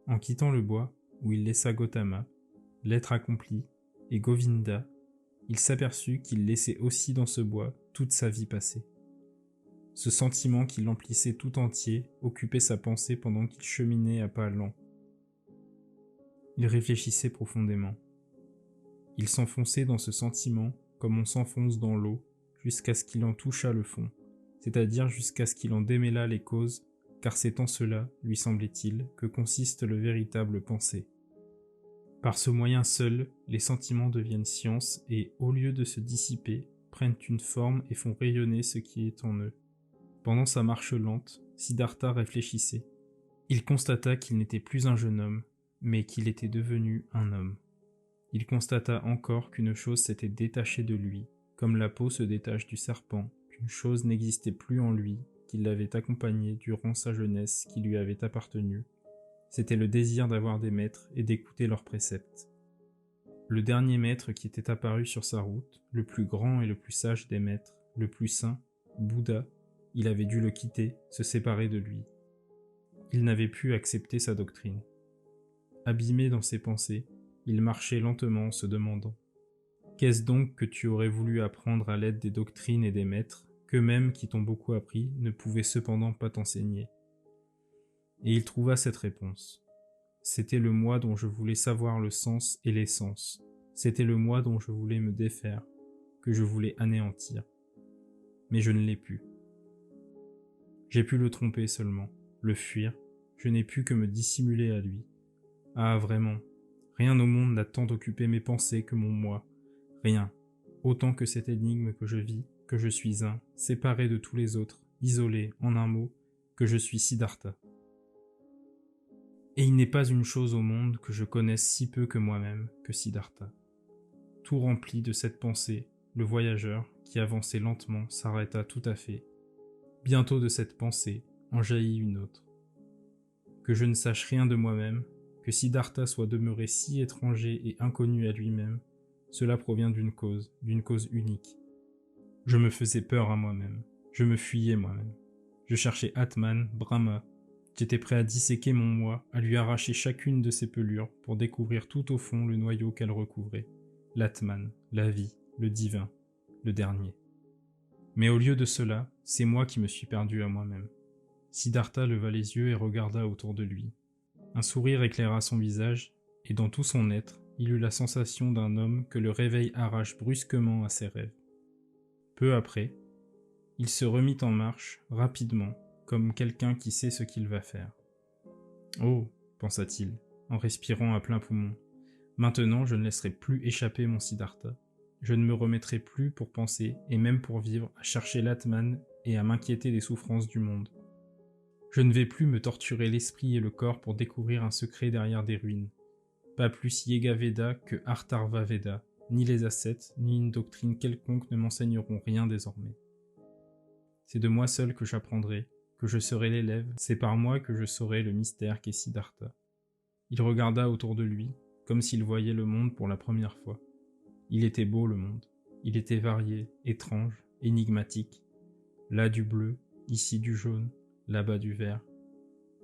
En quittant le bois, où il laissa Gautama, l'être accompli, et Govinda, il s'aperçut qu'il laissait aussi dans ce bois toute sa vie passée. Ce sentiment qui l'emplissait tout entier occupait sa pensée pendant qu'il cheminait à pas lents. Il réfléchissait profondément. Il s'enfonçait dans ce sentiment comme on s'enfonce dans l'eau jusqu'à ce qu'il en touchât le fond, c'est-à-dire jusqu'à ce qu'il en démêlât les causes, car c'est en cela, lui semblait-il, que consiste le véritable penser. Par ce moyen seul, les sentiments deviennent science et, au lieu de se dissiper, prennent une forme et font rayonner ce qui est en eux. Pendant sa marche lente, Siddhartha réfléchissait. Il constata qu'il n'était plus un jeune homme, mais qu'il était devenu un homme. Il constata encore qu'une chose s'était détachée de lui, comme la peau se détache du serpent, qu'une chose n'existait plus en lui, qui l'avait accompagné durant sa jeunesse, qui lui avait appartenu. C'était le désir d'avoir des maîtres et d'écouter leurs préceptes. Le dernier maître qui était apparu sur sa route, le plus grand et le plus sage des maîtres, le plus saint, Bouddha, il avait dû le quitter, se séparer de lui. Il n'avait pu accepter sa doctrine. Abîmé dans ses pensées, il marchait lentement en se demandant « Qu'est-ce donc que tu aurais voulu apprendre à l'aide des doctrines et des maîtres, qu'eux-mêmes qui t'ont beaucoup appris ne pouvaient cependant pas t'enseigner ?» Et il trouva cette réponse. C'était le moi dont je voulais savoir le sens et l'essence. C'était le moi dont je voulais me défaire, que je voulais anéantir. Mais je ne l'ai pu. J'ai pu le tromper seulement, le fuir, je n'ai pu que me dissimuler à lui. Ah, vraiment, rien au monde n'a tant occupé mes pensées que mon moi, rien, autant que cette énigme que je vis, que je suis un, séparé de tous les autres, isolé, en un mot, que je suis Siddhartha. Et il n'est pas une chose au monde que je connaisse si peu que moi-même, que Siddhartha. Tout rempli de cette pensée, le voyageur, qui avançait lentement, s'arrêta tout à fait. Bientôt de cette pensée en jaillit une autre. Que je ne sache rien de moi-même, que Siddhartha soit demeuré si étranger et inconnu à lui-même, cela provient d'une cause unique. Je me faisais peur à moi-même, je me fuyais moi-même. Je cherchais Atman, Brahma, j'étais prêt à disséquer mon moi, à lui arracher chacune de ses pelures pour découvrir tout au fond le noyau qu'elle recouvrait. L'Atman, la vie, le divin, le dernier. Mais au lieu de cela, c'est moi qui me suis perdu à moi-même. Siddhartha leva les yeux et regarda autour de lui. Un sourire éclaira son visage, et dans tout son être, il eut la sensation d'un homme que le réveil arrache brusquement à ses rêves. Peu après, il se remit en marche, rapidement, comme quelqu'un qui sait ce qu'il va faire. « Oh, pensa-t-il, en respirant à plein poumon, maintenant je ne laisserai plus échapper mon Siddhartha. Je ne me remettrai plus pour penser, et même pour vivre, à chercher l'Atman et à m'inquiéter des souffrances du monde. Je ne vais plus me torturer l'esprit et le corps pour découvrir un secret derrière des ruines. Pas plus Yega Veda que Artharva Veda, ni les ascètes, ni une doctrine quelconque ne m'enseigneront rien désormais. C'est de moi seul que j'apprendrai, que je serai l'élève, c'est par moi que je saurai le mystère qu'est Siddhartha. » Il regarda autour de lui, comme s'il voyait le monde pour la première fois. Il était beau le monde, il était varié, étrange, énigmatique. Là du bleu, ici du jaune, là-bas du vert.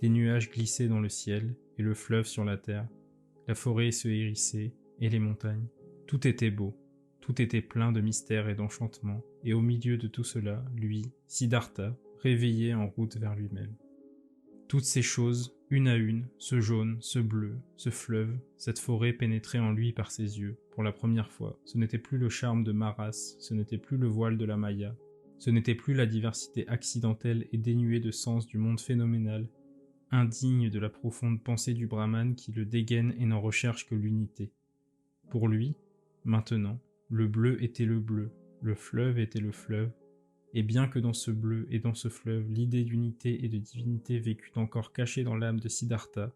Des nuages glissaient dans le ciel et le fleuve sur la terre. La forêt se hérissait et les montagnes. Tout était beau, tout était plein de mystères et d'enchantements, et au milieu de tout cela, lui, Siddhartha, réveillé en route vers lui-même. Toutes ces choses, une à une, ce jaune, ce bleu, ce fleuve, cette forêt pénétraient en lui par ses yeux, pour la première fois. Ce n'était plus le charme de Maras, ce n'était plus le voile de la Maya, ce n'était plus la diversité accidentelle et dénuée de sens du monde phénoménal, indigne de la profonde pensée du Brahman qui le dégaine et n'en recherche que l'unité. Pour lui, maintenant, le bleu était le fleuve était le fleuve, et bien que dans ce bleu et dans ce fleuve, l'idée d'unité et de divinité vécut encore cachée dans l'âme de Siddhartha,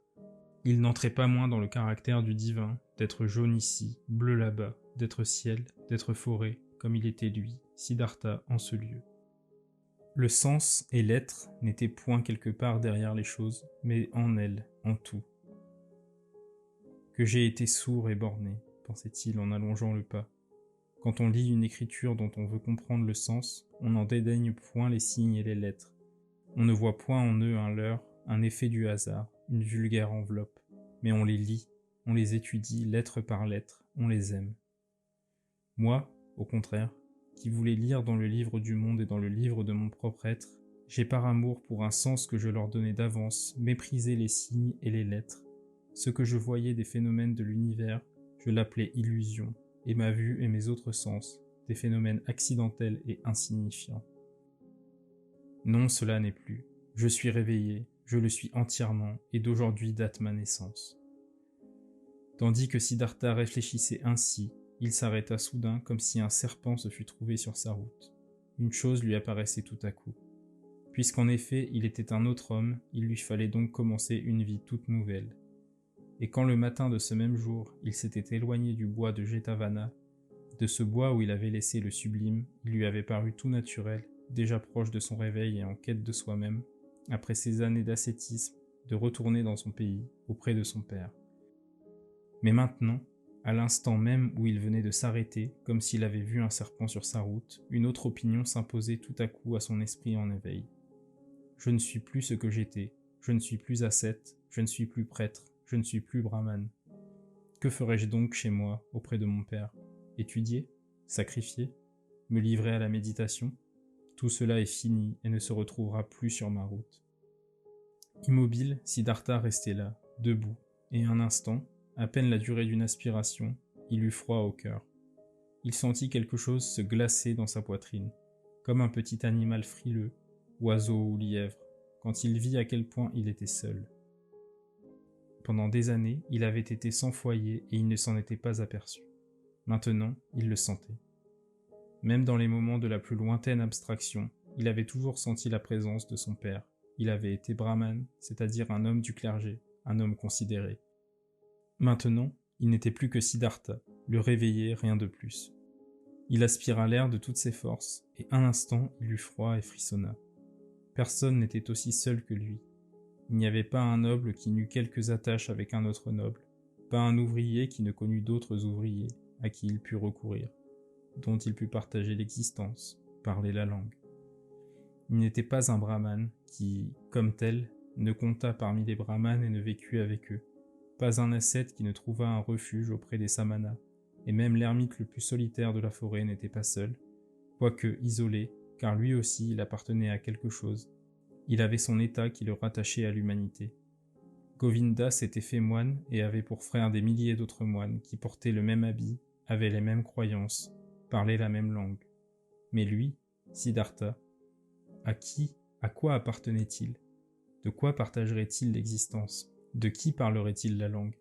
il n'entrait pas moins dans le caractère du divin, d'être jaune ici, bleu là-bas, d'être ciel, d'être forêt, comme il était lui, Siddhartha, en ce lieu. Le sens et l'être n'étaient point quelque part derrière les choses, mais en elles, en tout. Que j'ai été sourd et borné, pensait-il en allongeant le pas. Quand on lit une écriture dont on veut comprendre le sens, on n'en dédaigne point les signes et les lettres. On ne voit point en eux un leurre, un effet du hasard, une vulgaire enveloppe. mais on les lit, on les étudie lettre par lettre, on les aime. Moi, au contraire, qui voulais lire dans le livre du monde et dans le livre de mon propre être, j'ai par amour pour un sens que je leur donnais d'avance, méprisé les signes et les lettres. Ce que je voyais des phénomènes de l'univers, je l'appelais illusion, et ma vue et mes autres sens, des phénomènes accidentels et insignifiants. Non, cela n'est plus. Je suis réveillé, je le suis entièrement, et d'aujourd'hui date ma naissance. Tandis que Siddhartha réfléchissait ainsi, il s'arrêta soudain comme si un serpent se fût trouvé sur sa route. Une chose lui apparaissait tout à coup. Puisqu'en effet il était un autre homme, il lui fallait donc commencer une vie toute nouvelle. Et quand le matin de ce même jour, il s'était éloigné du bois de Jetavana, de ce bois où il avait laissé le sublime, il lui avait paru tout naturel, déjà proche de son réveil et en quête de soi-même, après ces années d'ascétisme, de retourner dans son pays, auprès de son père. Mais maintenant, à l'instant même où il venait de s'arrêter, comme s'il avait vu un serpent sur sa route, une autre opinion s'imposait tout à coup à son esprit en éveil. Je ne suis plus ce que j'étais, je ne suis plus ascète, je ne suis plus prêtre, je ne suis plus brahmane. Que ferais-je donc chez moi, auprès de mon père? Étudier? Sacrifier? Me livrer à la méditation? Tout cela est fini et ne se retrouvera plus sur ma route. Immobile, Siddhartha restait là, debout, et un instant, à peine la durée d'une aspiration, il eut froid au cœur. Il sentit quelque chose se glacer dans sa poitrine, comme un petit animal frileux, oiseau ou lièvre, quand il vit à quel point il était seul. Pendant des années, il avait été sans foyer et il ne s'en était pas aperçu. Maintenant, il le sentait. Même dans les moments de la plus lointaine abstraction, il avait toujours senti la présence de son père. Il avait été brahmane, c'est-à-dire un homme du clergé, un homme considéré. Maintenant, il n'était plus que Siddhartha, le réveillé, rien de plus. Il aspira l'air de toutes ses forces, et un instant, il eut froid et frissonna. Personne n'était aussi seul que lui. Il n'y avait pas un noble qui n'eût quelques attaches avec un autre noble, pas un ouvrier qui ne connût d'autres ouvriers, à qui il put recourir, dont il put partager l'existence, parler la langue. Il n'était pas un brahmane qui, comme tel, ne compta parmi les brahmanes et ne vécut avec eux, pas un ascète qui ne trouva un refuge auprès des samanas, et même l'ermite le plus solitaire de la forêt n'était pas seul, quoique isolé, car lui aussi il appartenait à quelque chose. Il avait son état qui le rattachait à l'humanité. Govinda s'était fait moine et avait pour frère des milliers d'autres moines qui portaient le même habit, avaient les mêmes croyances, parlaient la même langue. Mais lui, Siddhartha, à quoi appartenait-il? De quoi partagerait-il l'existence? De qui parlerait-il la langue?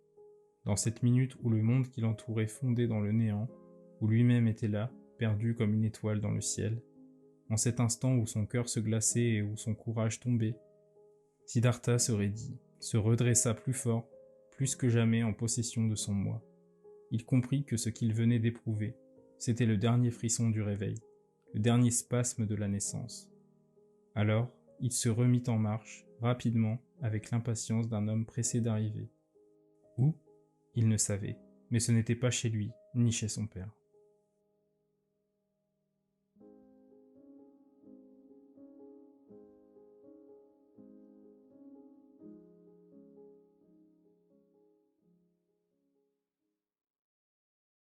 Dans cette minute où le monde qui l'entourait fondait dans le néant, où lui-même était là, perdu comme une étoile dans le ciel, en cet instant où son cœur se glaçait et où son courage tombait, Siddhartha se raidit, se redressa plus fort, plus que jamais en possession de son moi. Il comprit que ce qu'il venait d'éprouver, c'était le dernier frisson du réveil, le dernier spasme de la naissance. Alors, il se remit en marche, rapidement, avec l'impatience d'un homme pressé d'arriver. Où? Il ne savait, mais ce n'était pas chez lui, ni chez son père.